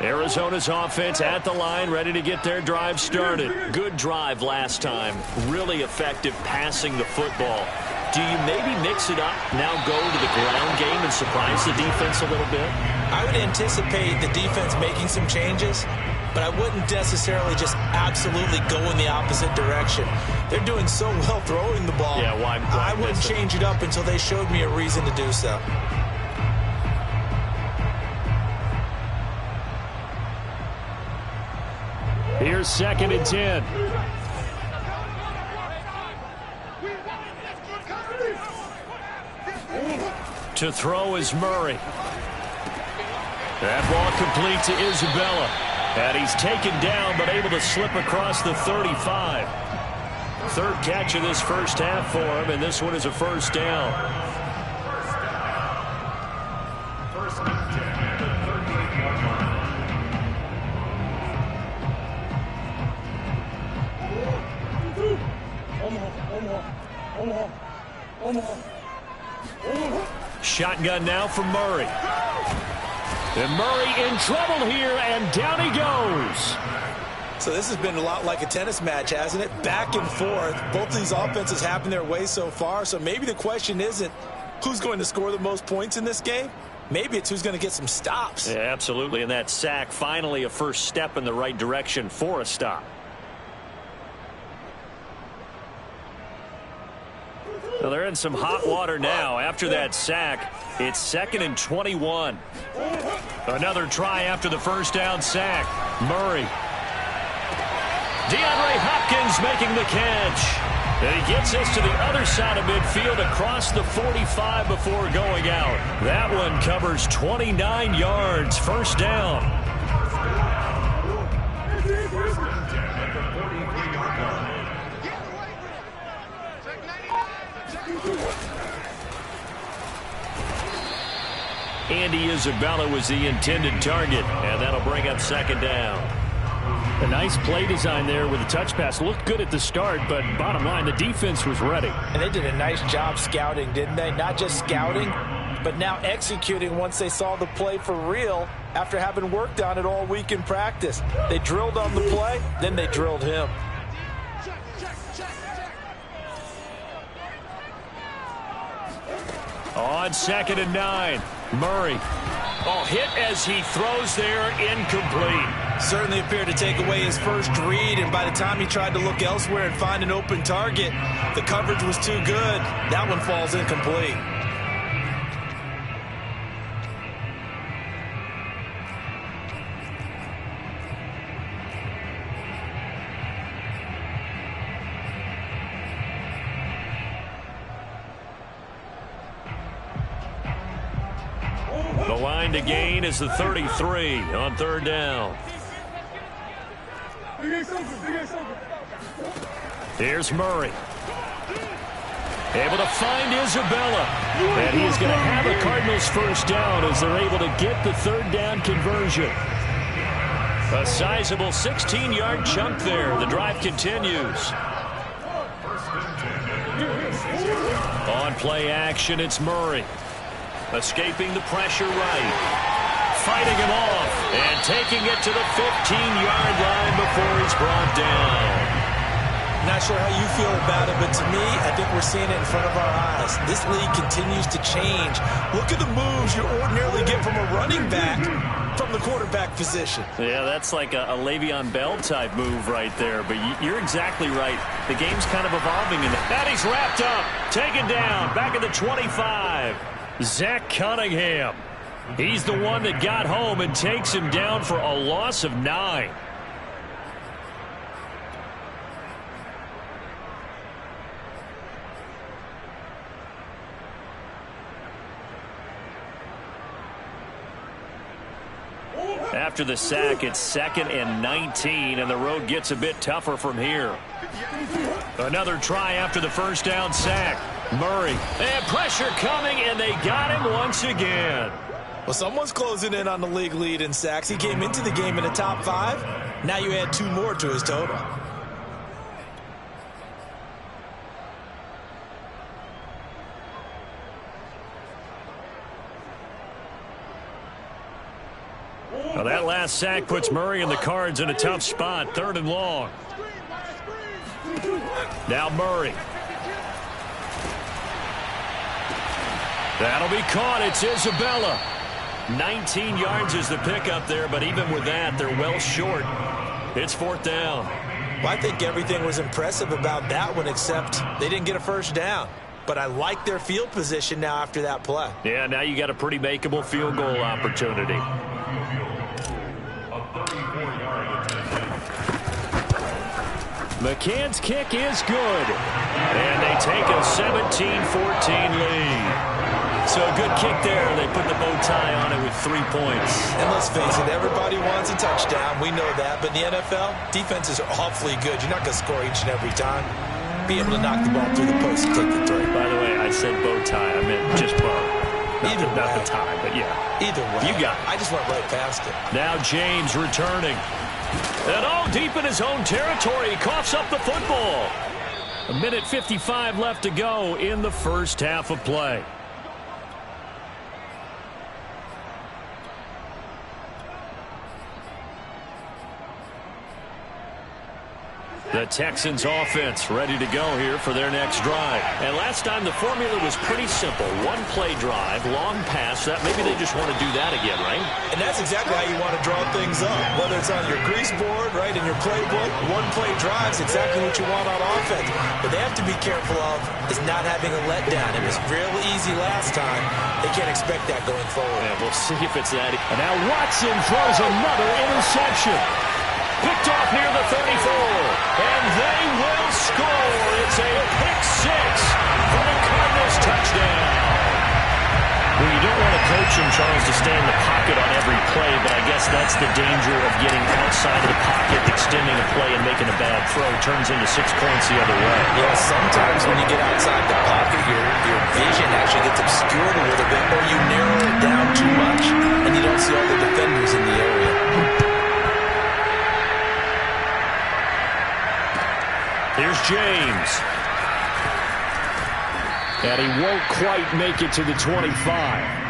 Arizona's offense at the line, ready to get their drive started. Good drive last time. Really effective passing the football. Do you maybe mix it up, now go to the ground game and surprise the defense a little bit? I would anticipate the defense making some changes, but I wouldn't necessarily just absolutely go in the opposite direction. They're doing so well throwing the ball. Yeah, why I wouldn't change it up until they showed me a reason to do so. Here's 2nd and 10. To throw is Murray. That ball complete to Isabella. And he's taken down but able to slip across the 35. 3rd catch of this first half for him, and this one is a first down. Shotgun now from Murray. And Murray in trouble here, and down he goes. So this has been a lot like a tennis match, hasn't it? Back and forth. Both of these offenses happen their way so far, so maybe the question isn't who's going to score the most points in this game. Maybe it's who's going to get some stops. Yeah, absolutely, and that sack finally a first step in the right direction for a stop. Well, they're in some hot water now. After that sack, it's 2nd and 21. Another try after the first down sack. Murray. DeAndre Hopkins making the catch. And he gets us to the other side of midfield across the 45 before going out. That one covers 29 yards. First down. Andy Isabella was the intended target, and that'll bring up 2nd down. A nice play design there with the touch pass. Looked good at the start, but bottom line, the defense was ready. And they did a nice job scouting, didn't they? Not just scouting, but now executing once they saw the play for real after having worked on it all week in practice. They drilled on the play, then they drilled him. On 2nd and 9, Murray. Oh, hit as he throws there, incomplete. Certainly appeared to take away his first read, and by the time he tried to look elsewhere and find an open target, the coverage was too good. That one falls incomplete. The line to gain is the 33 on 3rd down. Here's Murray. Able to find Isabella. And he's going to have a Cardinals first down as they're able to get the 3rd down conversion. A sizable 16-yard chunk there. The drive continues. On play action, it's Murray. Escaping the pressure right. Fighting him off. And taking it to the 15-yard line before he's brought down. Not sure how you feel about it, but to me, I think we're seeing it in front of our eyes. This league continues to change. Look at the moves you ordinarily get from a running back from the quarterback position. Yeah, that's like a Le'Veon Bell type move right there. But you're exactly right. The game's kind of evolving. And he's wrapped up. Taken down. Back at the 25. Zach Cunningham. He's the one that got home and takes him down for a loss of 9. After the sack, it's 2nd and 19, and the road gets a bit tougher from here. Another try after the first down sack. Murray. And pressure coming, and they got him once again. Well, someone's closing in on the league lead in sacks. He came into the game in the top 5. Now you add 2 more to his total. Well, that last sack puts Murray and the Cards in a tough spot. 3rd and long. Now Murray. That'll be caught. It's Isabella. 19 yards is the pickup there, but even with that, they're well short. It's 4th down. Well, I think everything was impressive about that one, except they didn't get a first down. But I like their field position now after that play. Yeah, now you got a pretty makeable field goal opportunity. McCann's kick is good. And they take a 17-14 lead. So a good kick there. They put the bow tie on it with 3 points. And let's face it, everybody wants a touchdown. We know that. But in the NFL, defenses are awfully good. You're not going to score each and every time. Be able to knock the ball through the post and take the 3. By the way, I said bow tie. I meant just bow. Not the tie, but yeah. Either way. You got it. I just went right past it. Now James returning. And all deep in his own territory. He coughs up the football. 1:55 left to go in the first half of play. The Texans offense ready to go here for their next drive. And last time the formula was pretty simple. One play drive, long pass. That maybe they just want to do that again, right? And that's exactly how you want to draw things up. Whether it's on your grease board, right, in your playbook, one play drive is exactly what you want on offense. But they have to be careful of is not having a letdown. It was real easy last time. They can't expect that going forward. Yeah, we'll see if it's that. And now Watson throws another interception. Picked off near the 34, and they will score. It's a pick 6 for the Cardinals touchdown. Well, you don't want to coach him, Charles, to stay in the pocket on every play, but I guess that's the danger of getting outside of the pocket, extending a play, and making a bad throw. Turns into 6 points the other way. Yeah, sometimes when you get outside the pocket, your vision actually gets obscured a little bit, or you narrow it down too much, and you don't see all the defenders in the area. Here's James. And he won't quite make it to the 25.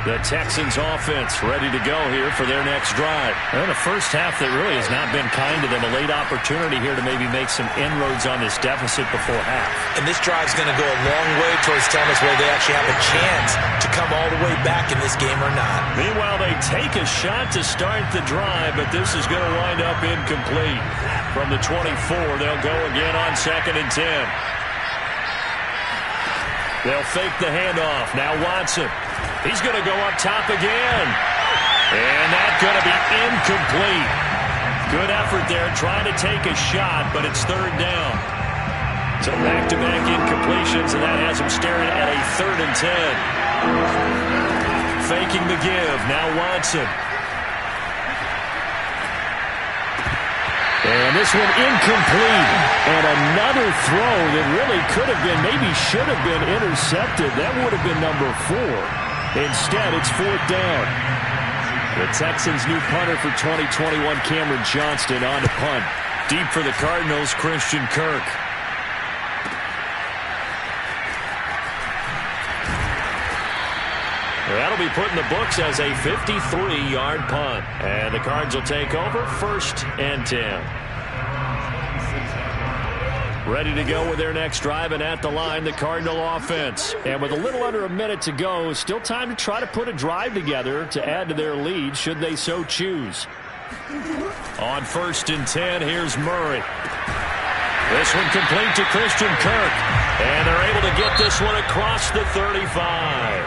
The Texans offense ready to go here for their next drive. And a first half that really has not been kind to them. A late opportunity here to maybe make some inroads on this deficit before half. And this drive's going to go a long way towards telling us whether they actually have a chance to come all the way back in this game or not. Meanwhile, they take a shot to start the drive, but this is going to wind up incomplete. From the 24, they'll go again on 2nd and 10. They'll fake the handoff. Now Watson. He's going to go up top again. And that's going to be incomplete. Good effort there trying to take a shot, but it's 3rd down. So back-to-back incompletions, and that has him staring at a 3rd and 10. Faking the give. Now Watson. And this one incomplete. And another throw that really could have been, maybe should have been intercepted. That would have been number 4. Instead, it's 4th down. The Texans' new punter for 2021, Cameron Johnston, on to punt. Deep for the Cardinals, Christian Kirk. That'll be put in the books as a 53-yard punt. And the Cards will take over 1st and 10. Ready to go with their next drive, and at the line, the Cardinal offense. And with a little under a minute to go, still time to try to put a drive together to add to their lead, should they so choose. On 1st and 10, here's Murray. This one complete to Christian Kirk. And they're able to get this one across the 35.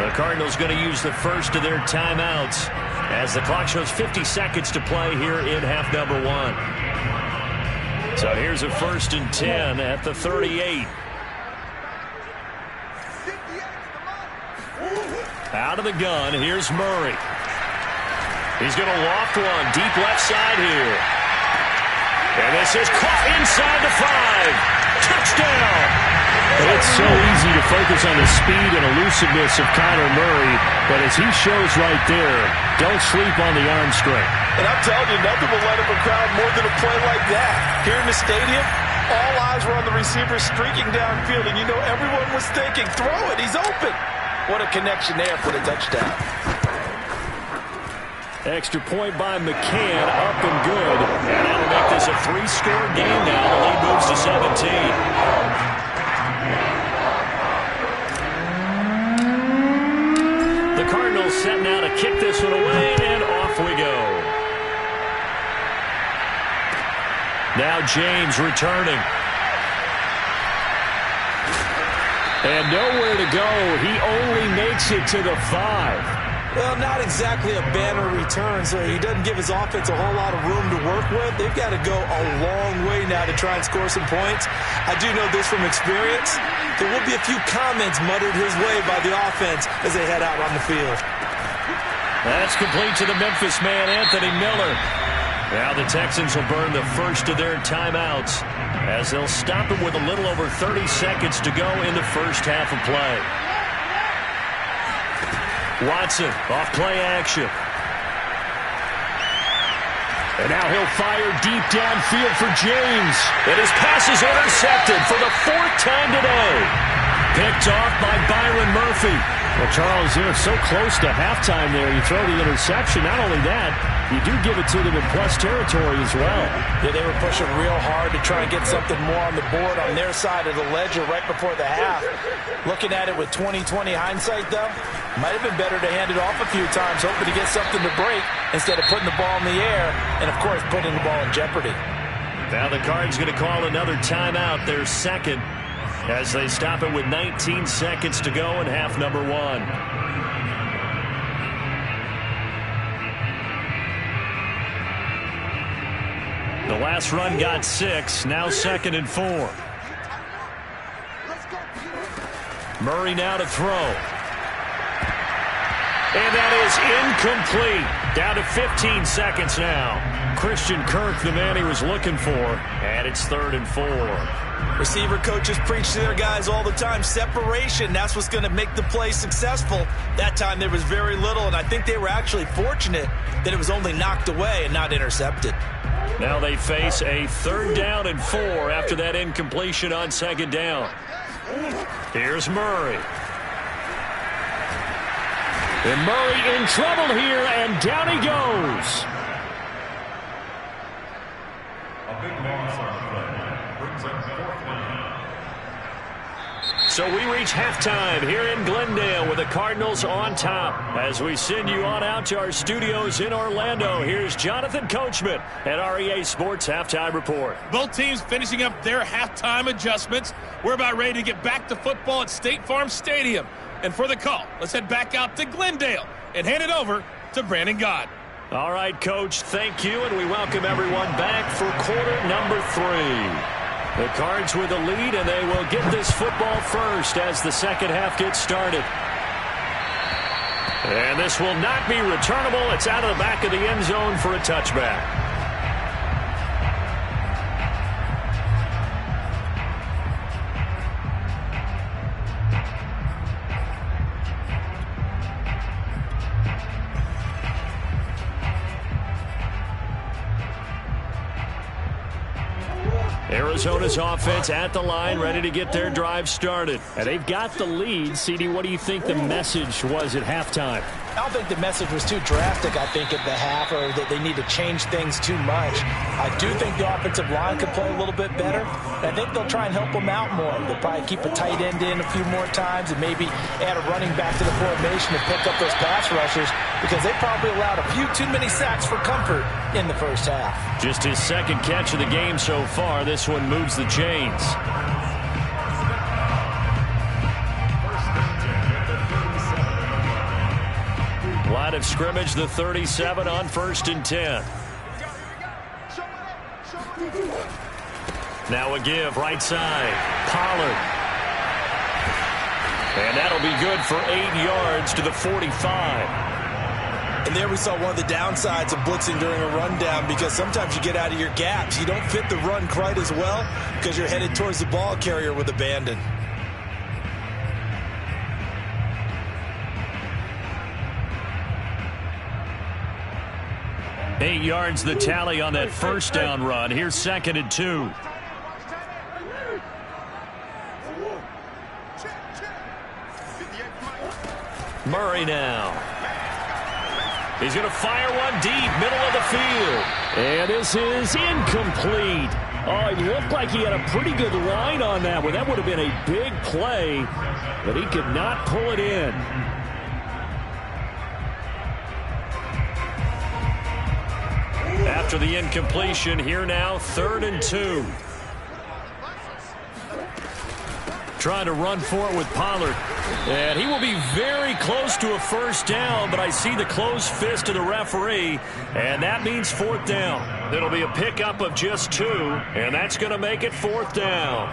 The Cardinals going to use the first of their timeouts as the clock shows 50 seconds to play here in half number 1. So here's a 1st and 10 at the 38. Out of the gun, here's Murray. He's going to loft one deep left side here. And this is caught inside the 5. Touchdown! It's so easy to focus on the speed and elusiveness of Kyler Murray, but as he shows right there, don't sleep on the arm strength. And I'm telling you, nothing will let him a crowd more than a play like that. Here in the stadium, all eyes were on the receiver streaking downfield, and you know everyone was thinking, throw it, he's open. What a connection there for the touchdown. Extra point by McCann, up and good. And that'll make this a 3-score game now. The lead moves to 17. The Cardinals set now to kick this one away, and off we go. Now James returning. And nowhere to go. He only makes it to the 5. Well, not exactly a banner return, so he doesn't give his offense a whole lot of room to work with. They've got to go a long way now to try and score some points. I do know this from experience. There will be a few comments muttered his way by the offense as they head out on the field. That's complete to the Memphis man, Anthony Miller. Now the Texans will burn the first of their timeouts as they'll stop it with a little over 30 seconds to go in the first half of play. Watson off play action. And now he'll fire deep downfield for James. And his pass is intercepted for the 4th time today. Picked off by Byron Murphy. Well, Charles, they're so close to halftime there. You throw the interception. Not only that, you do give it to them in plus territory as well. Yeah, they were pushing real hard to try and get something more on the board on their side of the ledger right before the half. Looking at it with 20/20 hindsight, though, might have been better to hand it off a few times, hoping to get something to break instead of putting the ball in the air and, of course, putting the ball in jeopardy. Now the Cards going to call another timeout, their second, as they stop it with 19 seconds to go in half number 1. The last run got 6, now 2nd and 4. Murray now to throw. And that is incomplete. Down to 15 seconds now. Christian Kirk, the man he was looking for, and it's 3rd and 4. Receiver coaches preach to their guys all the time. Separation, that's what's going to make the play successful. That time there was very little, and I think they were actually fortunate that it was only knocked away and not intercepted. Now they face a 3rd down and 4 after that incompletion on 2nd down. Here's Murray. And Murray in trouble here, and down he goes. A big loss on the play. Brings up 4th down. So we reach halftime here in Glendale with the Cardinals on top. As we send you on out to our studios in Orlando, here's Jonathan Coachman at REA Sports Halftime Report. Both teams finishing up their halftime adjustments. We're about ready to get back to football at State Farm Stadium. And for the call, let's head back out to Glendale and hand it over to Brandon Gott. All right, Coach, thank you, and we welcome everyone back for quarter number 3. The Cards with the lead, and they will get this football first as the second half gets started. And this will not be returnable. It's out of the back of the end zone for a touchback. Arizona's offense at the line, ready to get their drive started. And they've got the lead. CD, what do you think the message was at halftime? I don't think the message was too drastic, I think, at the half, or that they need to change things too much. I do think the offensive line could play a little bit better. I think they'll try and help them out more. They'll probably keep a tight end in a few more times and maybe add a running back to the formation to pick up those pass rushers, because they probably allowed a few too many sacks for comfort in the first half. Just his second catch of the game so far. This one moves the chains. Line of scrimmage, the 37 on 1st and 10. Now a give, right side. Pollard. And that'll be good for 8 yards to the 45. And there we saw one of the downsides of blitzing during a rundown, because sometimes you get out of your gaps. You don't fit the run quite as well because you're headed towards the ball carrier with abandon. 8 yards the tally on that first down run. Here's 2nd and 2. Murray now. He's going to fire one deep, middle of the field. And this is incomplete. Oh, it looked like he had a pretty good line on that one. That would have been a big play, but he could not pull it in. After the incompletion, here now, 3rd and 2. Trying to run for it with Pollard. And he will be very close to a first down, but I see the closed fist of the referee, and that means 4th down. It'll be a pickup of just 2, and that's going to make it 4th down.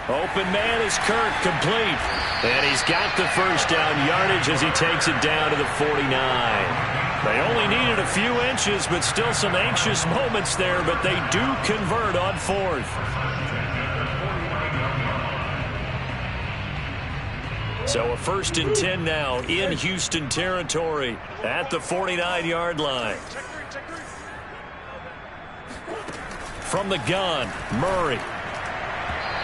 Open man is Kirk, complete. And he's got the first down yardage as he takes it down to the 49. They only needed a few inches, but still some anxious moments there, but they do convert on 4th. So a 1st and 10 now in Houston territory at the 49-yard line. From the gun, Murray.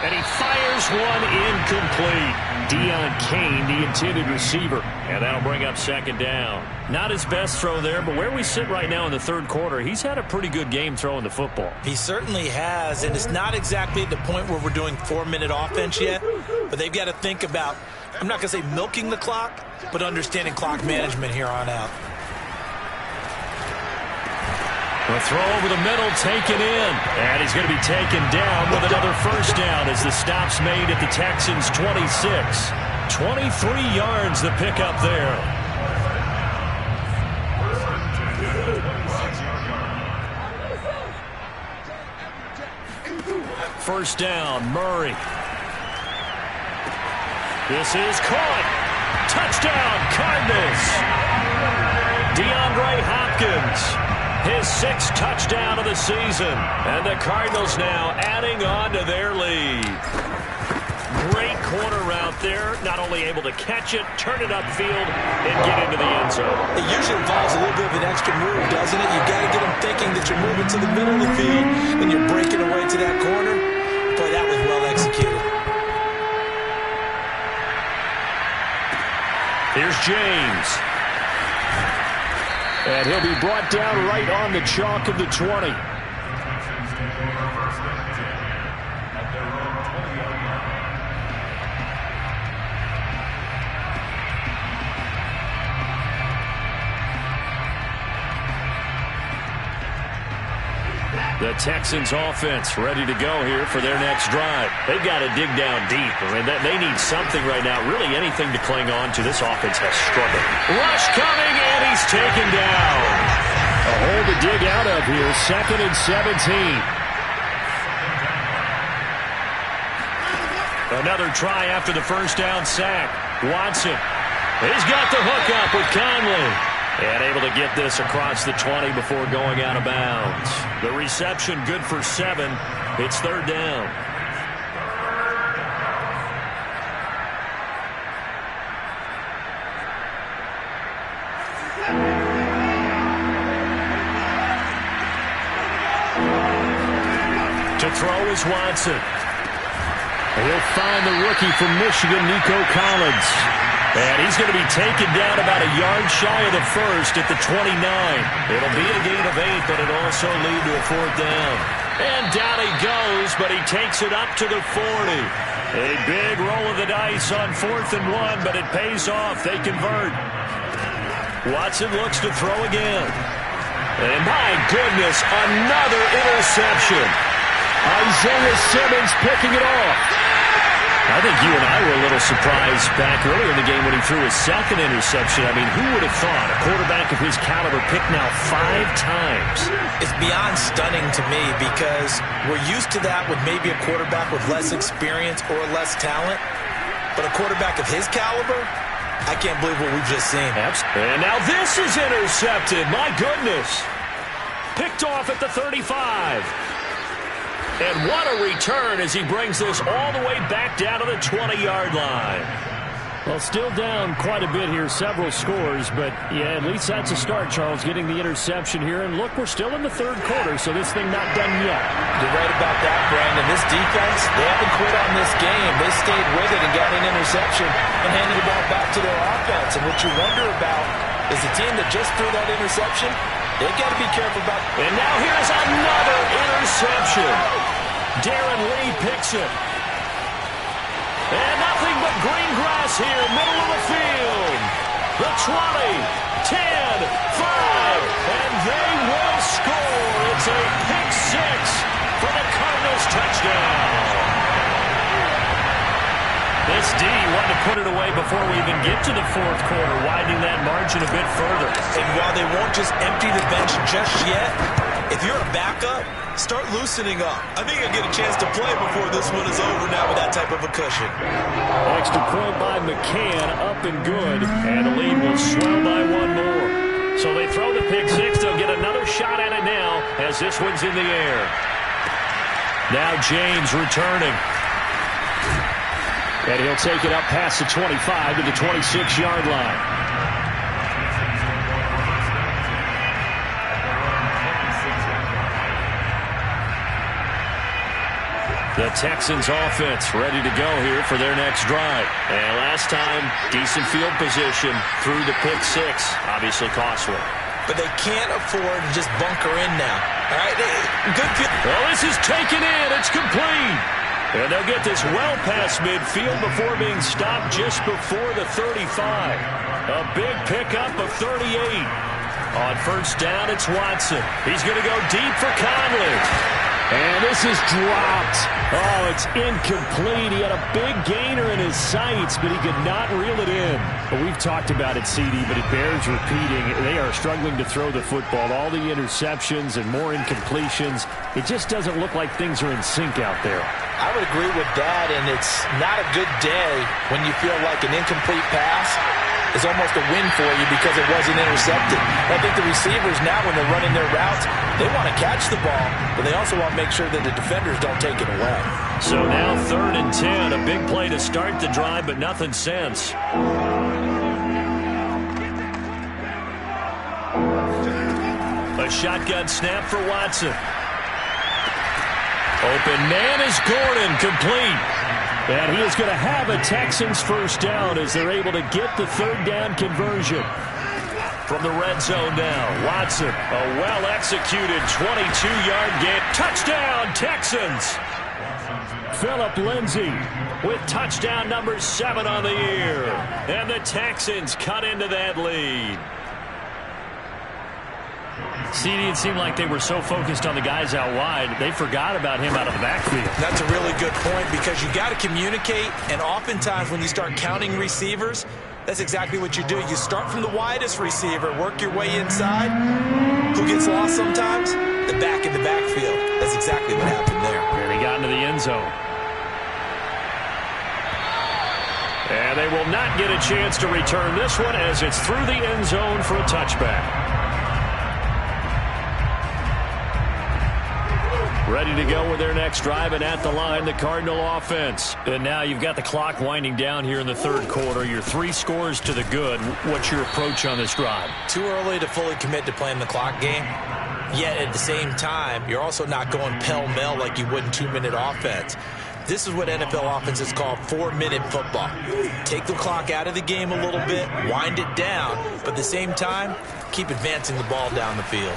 And he fires one incomplete. Deion Kane, the intended receiver. And that'll bring up 2nd down. Not his best throw there, but where we sit right now in the 3rd quarter, he's had a pretty good game throwing the football. He certainly has, and it's not exactly at the point where we're doing 4-minute offense yet, but they've got to think about, I'm not going to say milking the clock, but understanding clock management here on out. A throw over the middle, taken in. And he's going to be taken down with another first down as the stop's made at the Texans' 26. 23 yards the pickup there. First down, Murray. This is caught. Touchdown, Cardinals. DeAndre Hopkins. His 6th touchdown of the season. And the Cardinals now adding on to their lead. Great corner route there. Not only able to catch it, turn it upfield, and get into the end zone. It usually involves a little bit of an extra move, doesn't it? You've got to get them thinking that you're moving to the middle of the field and you're breaking away to that corner. Boy, that was well executed. Here's James. And he'll be brought down right on the chalk of the 20. The Texans offense ready to go here for their next drive. They've got to dig down deep. I mean, they need something right now, really anything to cling on to. This offense has struggled. Rush coming, and he's taken down. A hole to dig out of here, 2nd and 17. Another try after the first down sack. Watson. He's got the hook up with Conley. And able to get this across the 20 before going out of bounds. The reception good for 7. It's 3rd down. To throw is Watson. He'll find the rookie from Michigan, Nico Collins. And he's going to be taken down about a yard shy of the first at the 29. It'll be a gain of 8, but it'll also lead to a 4th down. And down he goes, but he takes it up to the 40. A big roll of the dice on 4th and 1, but it pays off. They convert. Watson looks to throw again. And my goodness, another interception. Isaiah Simmons picking it off. I think you and I were a little surprised back earlier in the game when he threw his 2nd interception. I mean, who would have thought a quarterback of his caliber picked now 5 times attempts. It's beyond stunning to me because we're used to that with maybe a quarterback with less experience or less talent. But a quarterback of his caliber, I can't believe what we've just seen. And now this is intercepted. My goodness. Picked off at the 35. And what a return as he brings this all the way back down to the 20-yard line. Well, still down quite a bit here, several scores, but yeah, at least that's a start, Charles, getting the interception here. And look, we're still in the third quarter, so this thing not done yet. You're right about that, Brandon. This defense, they haven't quit on this game. They stayed with it and got an interception and handed the ball back to their offense. And what you wonder about is the team that just threw that interception, they've got to be careful about. And now here's another interception. Darren Lee picks it. And nothing but green grass here, middle of the field. The 20, 10, 5, and they will score. It's a pick six for the Cardinals touchdown. This D wanted to put it away before we even get to the fourth quarter, widening that margin a bit further. And while they won't just empty the bench just yet, if you're a backup, start loosening up. I think you'll get a chance to play before this one is over now with that type of a cushion. Extra point by McCann, up and good. And the lead will swell by one more. So they throw the pick six. They'll get another shot at it now as this one's in the air. Now James returning. And he'll take it up past the 25 to the 26-yard line. The Texans offense ready to go here for their next drive. And last time, decent field position through the pick six. Obviously costly. But they can't afford to just bunker in now. All right, good field. Well, this is taken in. It's complete. And they'll get this well past midfield before being stopped just before the 35. A big pickup of 38. On first down, it's Watson. He's going to go deep for Conley. And this is dropped. Oh, it's incomplete. He had a big gainer in his sights, but he could not reel it in. But we've talked about it, CD, but it bears repeating. They are struggling to throw the football. All the interceptions and more incompletions. It just doesn't look like things are in sync out there. I would agree with that, and it's not a good day when you feel like an incomplete pass is almost a win for you because it wasn't intercepted. I think the receivers now, when they're running their routes, they want to catch the ball, but they also want to make sure that the defenders don't take it away. So now 3rd and 10, a big play to start the drive, but nothing since. A shotgun snap for Watson. Open man is Gordon, complete. And he is going to have a Texans first down as they're able to get the third down conversion. From the red zone now, Watson, a well-executed 22-yard gain. Touchdown, Texans! Phillip Lindsay with touchdown number 7 on the year. And the Texans cut into that lead. CD, it seemed like they were so focused on the guys out wide, they forgot about him out of the backfield. That's a really good point because you got to communicate, and oftentimes when you start counting receivers, that's exactly what you do. You start from the widest receiver, work your way inside. Who gets lost sometimes? The back in the backfield. That's exactly what happened there. And he got into the end zone. And they will not get a chance to return this one as it's through the end zone for a touchback. Ready to go with their next drive, and at the line, the Cardinal offense. And now you've got the clock winding down here in the third quarter. Your 3 scores to the good. What's your approach on this drive? Too early to fully commit to playing the clock game. Yet at the same time, you're also not going pell-mell like you would in 2-minute offense. This is what NFL offenses call 4-minute football. Take the clock out of the game a little bit, wind it down, but at the same time, keep advancing the ball down the field.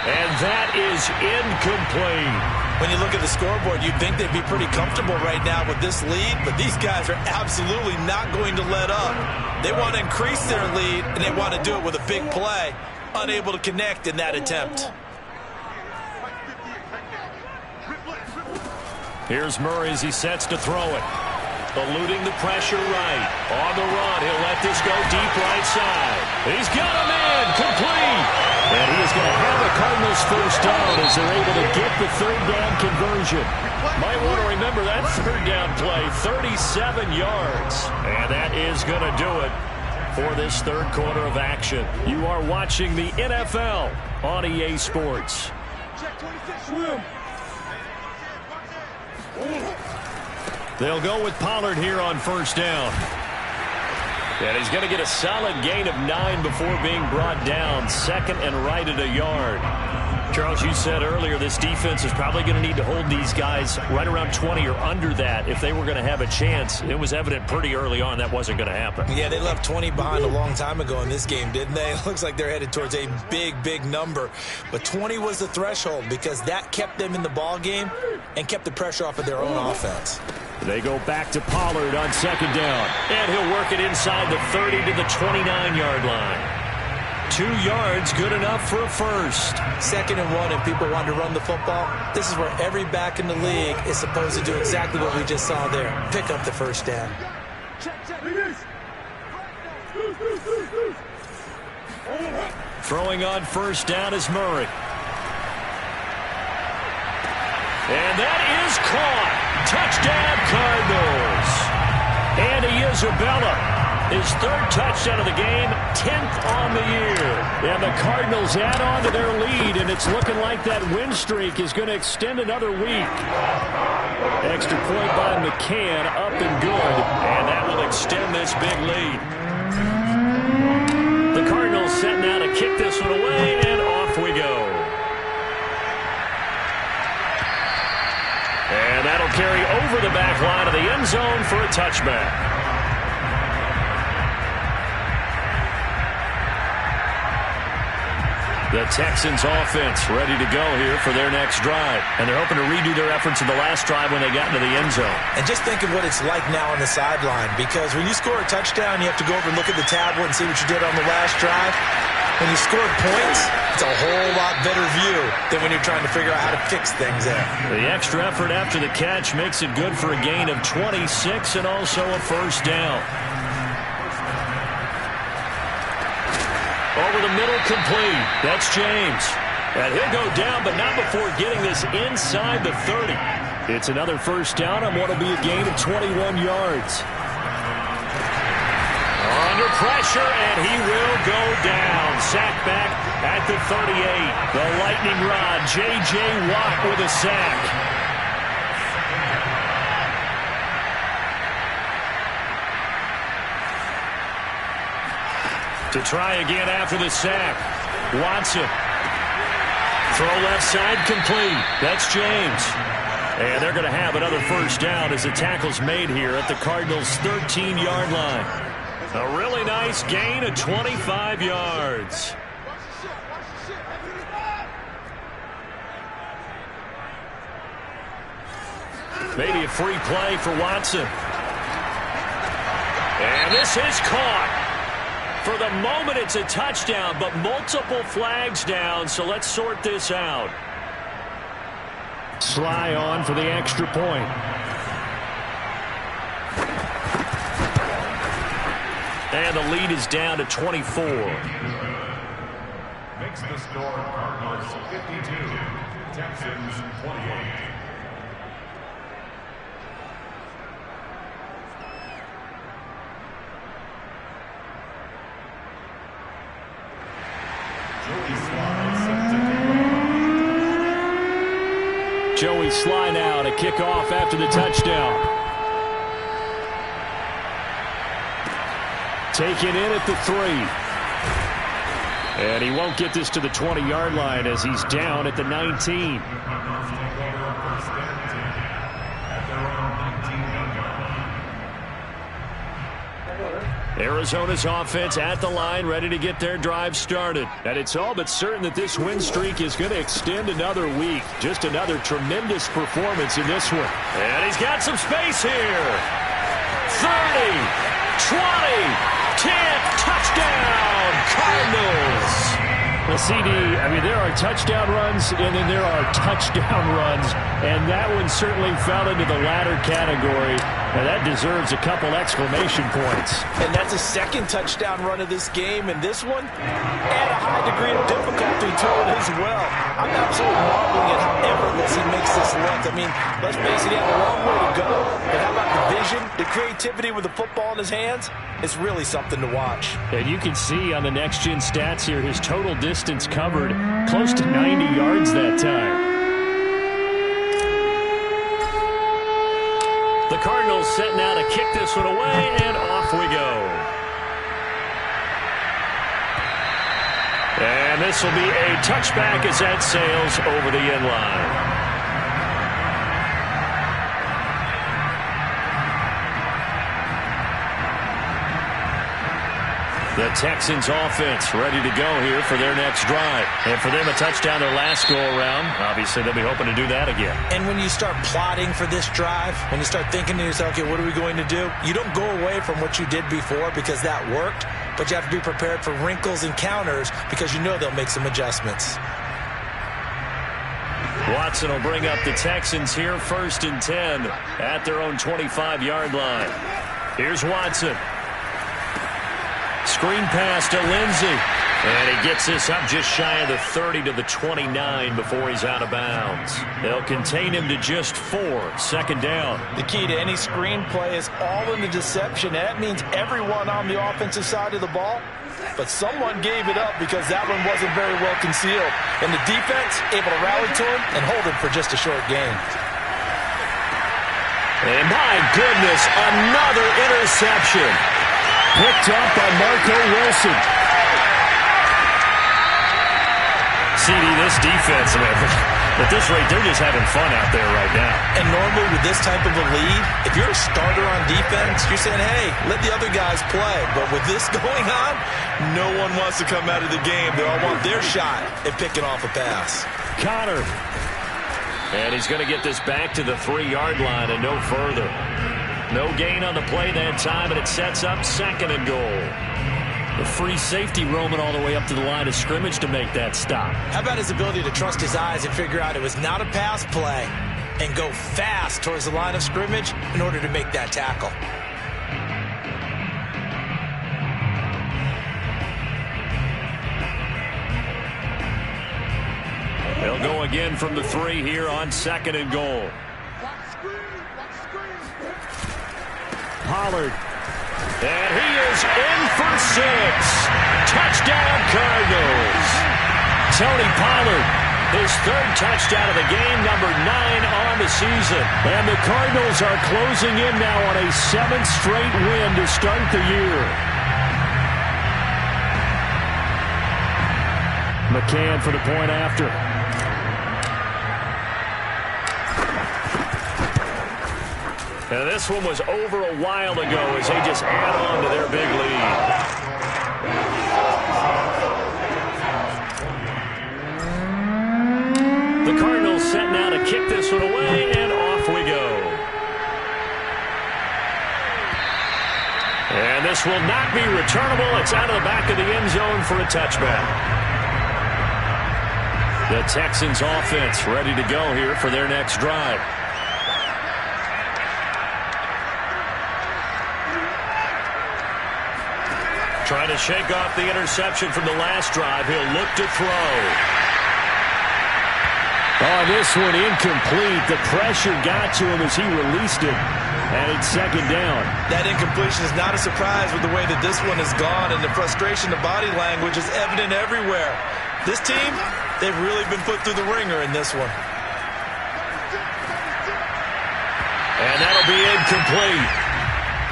And that is incomplete. When you look at the scoreboard, you'd think they'd be pretty comfortable right now with this lead, but these guys are absolutely not going to let up. They want to increase their lead, and they want to do it with a big play. Unable to connect in that attempt. Here's Murray as he sets to throw it. Eluding the pressure right. On the run, he'll let this go deep right side. He's got a man, complete. going to have a Cardinals first down as they're able to get the third down conversion. Might want to remember that third down play, 37 yards. And that is going to do it for this third quarter of action. You are watching the NFL on EA Sports. They'll go with Pollard here on first down. And he's going to get a solid gain of 9 before being brought down. Second and right at a yard. Charles, you said earlier this defense is probably going to need to hold these guys right around 20 or under that if they were going to have a chance. It was evident pretty early on that wasn't going to happen. Yeah, they left 20 behind a long time ago in this game, didn't they? It looks like they're headed towards a big, big number. But 20 was the threshold because that kept them in the ball game and kept the pressure off of their own offense. They go back to Pollard on second down. And he'll work it inside the 30 to the 29-yard line. 2 yards, good enough for a first. 2nd and 1, and people want to run the football. This is where every back in the league is supposed to do exactly what we just saw there. Pick up the first down. Throwing on first down is Murray. And that is caught. Touchdown, Cardinals. Andy Isabella. His third touchdown of the game, 10th on the year. And the Cardinals add on to their lead, and it's looking like that win streak is going to extend another week. Extra point by McCann, up and good. And that will extend this big lead. The Cardinals set now to kick this one away, and off we go. And that'll carry over the back line of the end zone for a touchback. The Texans offense ready to go here for their next drive. And they're hoping to redo their efforts in the last drive when they got into the end zone. And just think of what it's like now on the sideline, because when you score a touchdown, you have to go over and look at the tablet and see what you did on the last drive. When you score points, it's a whole lot better view than when you're trying to figure out how to fix things there. The extra effort after the catch makes it good for a gain of 26 and also a first down. Over the middle, complete. That's James. And he'll go down, but not before getting this inside the 30. It's another first down on what will be a gain of 21 yards. Under pressure, and he will go down. Sack back at the 38. The lightning rod, J.J. Watt with a sack. To try again after the sack. Watson. Throw left side complete. That's James. And they're going to have another first down as the tackle's made here at the Cardinals' 13-yard line. A really nice gain of 25 yards. Maybe a free play for Watson. And this is caught. For the moment, it's a touchdown, but multiple flags down, so let's sort this out. Sly on for the extra point. And the lead is down to 24. Makes the score Cardinals 52, Texans 28. Joey Sly now to kick off after the touchdown. Taken in at the 3. And he won't get this to the 20-yard line as he's down at the 19. Arizona's offense at the line, ready to get their drive started. And it's all but certain that this win streak is going to extend another week. Just another tremendous performance in this one. And he's got some space here. 30, 20, 10, touchdown, Cardinals. The CD, I mean, there are touchdown runs, and then there are touchdown runs, and that one certainly fell into the latter category, and that deserves a couple exclamation points. And that's a second touchdown run of this game, and this one, at a high degree of difficulty jumping to it as well. I'm absolutely marveling at how effortless he makes this look. I mean, let's face it, he had a long way to go. But how about the vision, the creativity with the football in his hands? It's really something to watch. And you can see on the next-gen stats here, his total distance covered close to 90 yards that time. The Cardinals set now to kick this one away, and off we go. And this will be a touchback as that sails over the end line. The Texans offense ready to go here for their next drive. And for them, a touchdown their last go-around. Obviously, they'll be hoping to do that again. And when you start plotting for this drive, when you start thinking to yourself, okay, what are we going to do? You don't go away from what you did before because that worked, but you have to be prepared for wrinkles and counters because you know they'll make some adjustments. Watson will bring up the Texans here, 1st and 10 at their own 25-yard line. Here's Watson. Screen pass to Lindsey. And he gets this up just shy of the 30 to the 29 before he's out of bounds. They'll contain him to just 4. 2nd down. The key to any screen play is all in the deception. That means everyone on the offensive side of the ball. But someone gave it up because that one wasn't very well concealed. And the defense able to rally to him and hold him for just a short gain. And my goodness, another interception. Picked up by Marco Wilson. CD, this defense, man, at this rate, they're just having fun out there right now. And normally with this type of a lead, if you're a starter on defense, you're saying, hey, let the other guys play. But with this going on, no one wants to come out of the game. They all want their shot at picking off a pass. Connor. And he's going to get this back to the 3-yard line and no further. No gain on the play that time, and it sets up 2nd and goal. The free safety roaming all the way up to the line of scrimmage to make that stop. How about his ability to trust his eyes and figure out it was not a pass play and go fast towards the line of scrimmage in order to make that tackle? They'll go again from the 3 here on 2nd and goal. Pollard. And he is in for 6. Touchdown, Cardinals. Tony Pollard, his 3rd touchdown of the game, number 9 on the season. And the Cardinals are closing in now on a 7th straight win to start the year. McCann for the point after. And this one was over a while ago as they just add on to their big lead. The Cardinals set now to kick this one away, and off we go. And this will not be returnable. It's out of the back of the end zone for a touchback. The Texans offense ready to go here for their next drive. Trying to shake off the interception from the last drive. He'll look to throw. Oh, this one incomplete. The pressure got to him as he released it. And it's 2nd down. That incompletion is not a surprise with the way that this one has gone, and the frustration, the body language is evident everywhere. This team, they've really been put through the ringer in this one. And that'll be incomplete.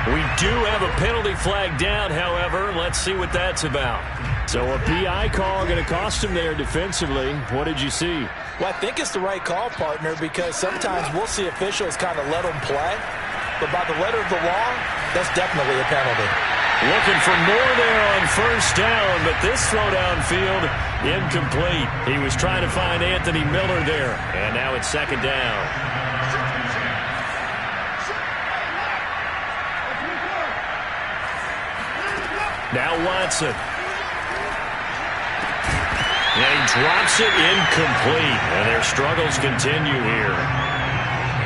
We do have a penalty flag down, however. Let's see what that's about. So a PI call going to cost him there defensively. What did you see? Well, I think it's the right call, partner, because sometimes we'll see officials kind of let them play. But by the letter of the law, that's definitely a penalty. Looking for more there on 1st down, but this throw downfield, incomplete. He was trying to find Anthony Miller there, and now it's 2nd down. Now Watson. And he drops it incomplete. And their struggles continue here.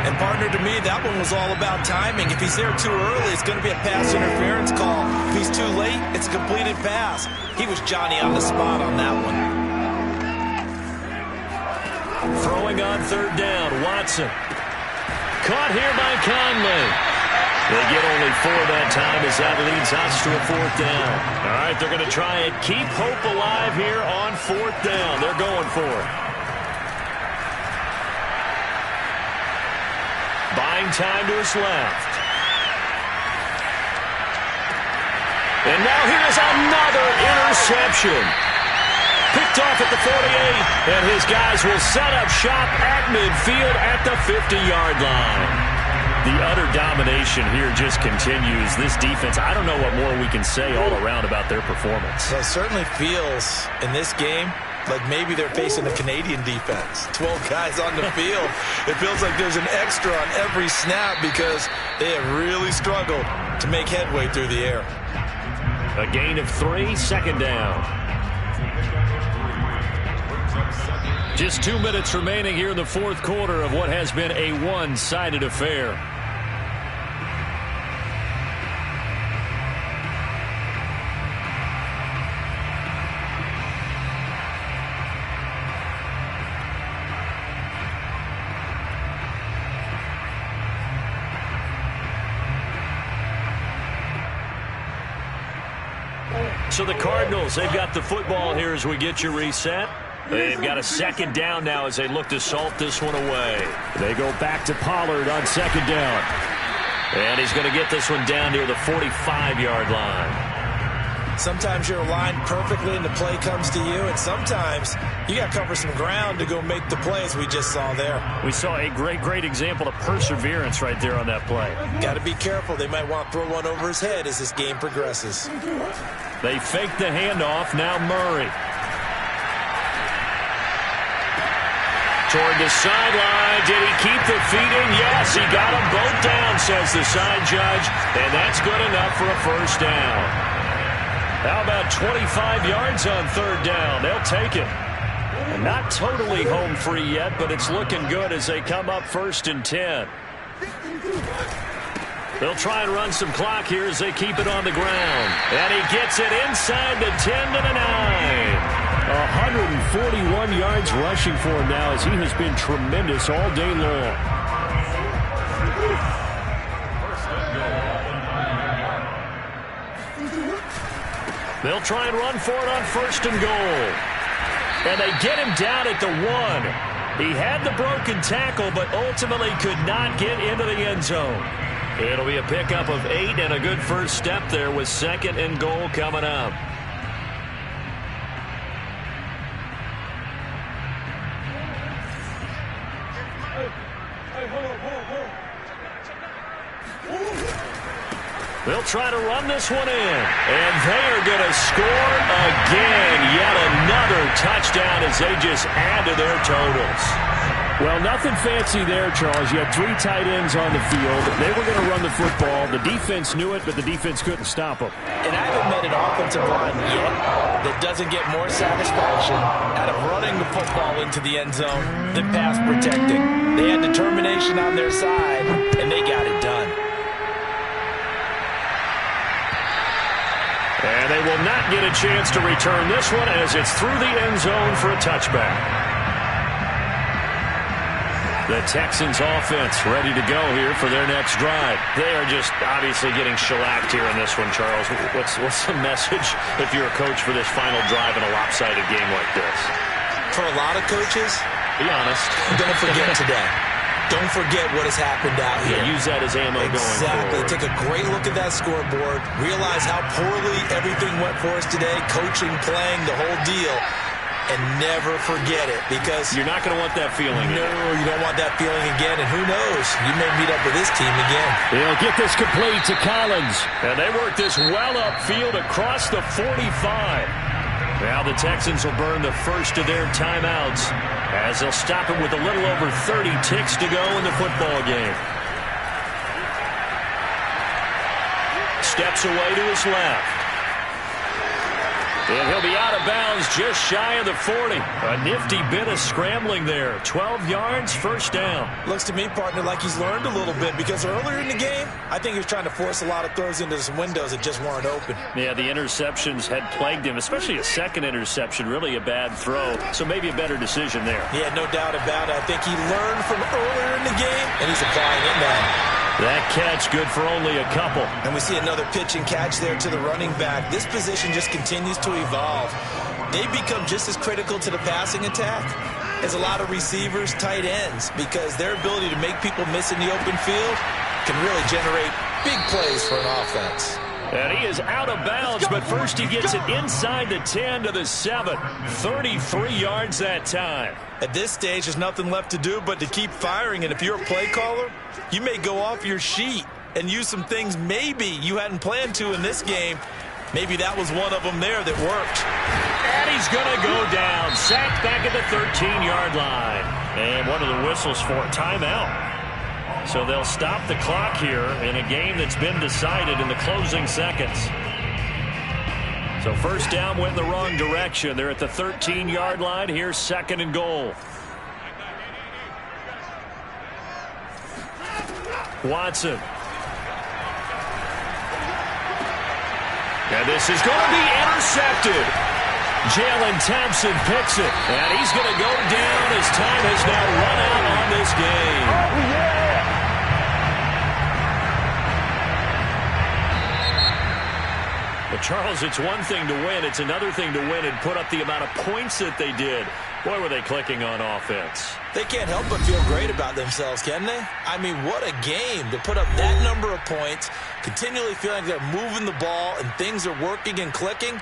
And partner, to me, that one was all about timing. If he's there too early, it's going to be a pass interference call. If he's too late, it's a completed pass. He was Johnny on the spot on that one. on third down. Watson. Caught here by Conley. They get only 4 that time as that leads us to a fourth down. All right, they're going to try and keep hope alive here on fourth down. They're going for it. Buying time to his left. And now here's another interception. Picked off at the 48, and his guys will set up shop at midfield at the 50-yard line. The utter domination here just continues. This defense, I don't know what more we can say all around about their performance. Well, it certainly feels in this game like maybe they're facing a Canadian defense. 12 guys on the field. It feels like there's an extra on every snap because they have really struggled to make headway through the air. A gain of 3, second down. Just 2 minutes remaining here in the fourth quarter of what has been a one-sided affair. So the Cardinals, they've got the football here as we get you reset. They've got a second down now as they look to salt this one away. They go back to Pollard on second down. And he's going to get this one down near the 45-yard line. Sometimes you're aligned perfectly and the play comes to you, and sometimes you got to cover some ground to go make the play as we just saw there. We saw a great example of perseverance right there on that play. Got to be careful. They might want to throw one over his head as this game progresses. They fake the handoff. Now Murray. Toward the sideline. Did he keep the feet in? Yes, he got them both down, says the side judge. And that's good enough for a first down. How about 25 yards on third down? They'll take it. Not totally home free yet, but it's looking good as they come up 1st and 10. They'll try and run some clock here as they keep it on the ground. And he gets it inside the 10 to the 9. 141 yards rushing for him now as he has been tremendous all day long. They'll try and run for it on 1st and goal. And they get him down at the 1. He had the broken tackle, but ultimately could not get into the end zone. It'll be a pickup of 8 and a good first step there with 2nd and goal coming up. They'll try to run this one in. And they are going to score again. Yet another touchdown as they just add to their totals. Well, nothing fancy there, Charles. You had 3 tight ends on the field. They were going to run the football. The defense knew it, but the defense couldn't stop them. And I haven't met an offensive line yet that doesn't get more satisfaction out of running the football into the end zone than pass protecting. They had determination on their side, and they got it done. And they will not get a chance to return this one as it's through the end zone for a touchback. The Texans offense ready to go here for their next drive. They are just obviously getting shellacked here in this one, Charles. What's the message if you're a coach for this final drive in a lopsided game like this? For a lot of coaches, be honest. Don't forget today. Don't forget what has happened out here. Yeah, use that as ammo going forward. Exactly. Take a great look at that scoreboard. Realize how poorly everything went for us today. Coaching, playing, the whole deal. And never forget it, because you're not going to want that feeling. No, you don't want that feeling again. And who knows? You may meet up with this team again. They'll get this complete to Collins. And they work this well upfield across the 45. Now the Texans will burn the first of their timeouts as they'll stop it with a little over 30 ticks to go in the football game. Steps away to his left. And he'll be out of bounds just shy of the 40. A nifty bit of scrambling there. 12 yards, first down. Looks to me, partner, like he's learned a little bit because earlier in the game, I think he was trying to force a lot of throws into some windows that just weren't open. Yeah, the interceptions had plagued him, especially a second interception, really a bad throw. So maybe a better decision there. Yeah, no doubt about it. I think he learned from earlier in the game, and he's applying it now. That catch good for only a couple. And we see another pitch and catch there to the running back. This position just continues to evolve. They become just as critical to the passing attack as a lot of receivers, tight ends, because their ability to make people miss in the open field can really generate big plays for an offense. And he is out of bounds, but first he gets it inside the 10 to the 7. 33 yards that time. At this stage, there's nothing left to do but to keep firing. And if you're a play caller, you may go off your sheet and use some things maybe you hadn't planned to in this game. Maybe that was one of them there that worked. And he's going to go down. Sacked back at the 13-yard line. And one of the whistles for a timeout. So they'll stop the clock here in a game that's been decided in the closing seconds. So first down went in the wrong direction. They're at the 13-yard line. Here's second and goal. Watson. And this is going to be intercepted. Jalen Thompson picks it. And he's going to go down as time has now run out on this game. Oh, yeah. But Charles, it's one thing to win. It's another thing to win and put up the amount of points that they did. Boy, were they clicking on offense. They can't help but feel great about themselves, can they? I mean, what a game to put up that number of points, continually feeling like they're moving the ball and things are working and clicking.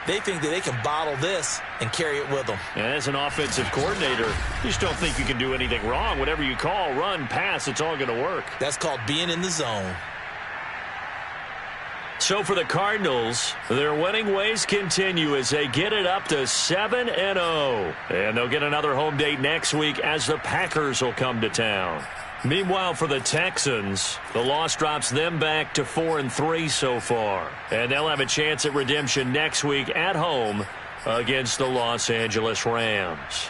They think that they can bottle this and carry it with them. And as an offensive coordinator, you just don't think you can do anything wrong. Whatever you call, run, pass, it's all going to work. That's called being in the zone. So for the Cardinals, their winning ways continue as they get it up to 7-0. And they'll get another home date next week as the Packers will come to town. Meanwhile, for the Texans, the loss drops them back to 4-3 so far. And they'll have a chance at redemption next week at home against the Los Angeles Rams.